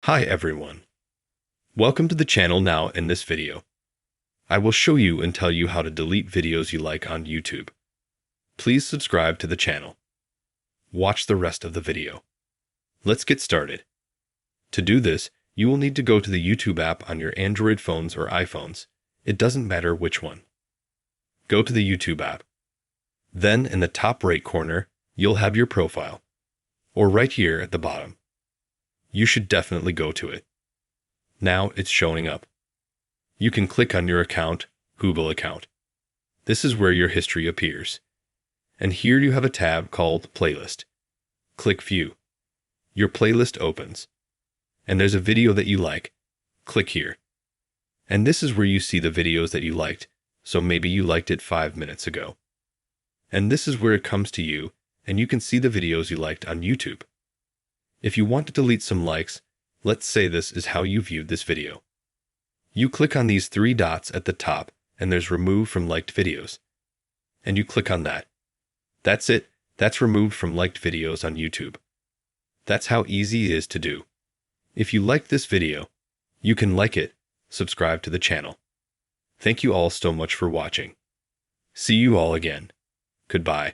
Hi everyone. Welcome to the channel. Now in this video, I will show you and tell you how to delete videos you like on YouTube. Please subscribe to the channel. Watch the rest of the video. Let's get started. To do this, you will need to go to the YouTube app on your Android phones or iPhones. It doesn't matter which one. Go to the YouTube app. Then in the top right corner, you'll have your profile, or right here at the bottom. You should definitely go to it. Now it's showing up. You can click on your account, Google account. This is where your history appears. And here you have a tab called Playlist. Click View. Your playlist opens. And there's a video that you like. Click here. And this is where you see the videos that you liked, so maybe you liked it 5 minutes ago. And this is where it comes to you, and you can see the videos you liked on YouTube. If you want to delete some likes, let's say this is how you viewed this video. You click on these 3 dots at the top, and there's Remove from Liked Videos. And you click on that. That's it. That's removed from liked videos on YouTube. That's how easy it is to do. If you liked this video, you can like it, subscribe to the channel. Thank you all so much for watching. See you all again. Goodbye.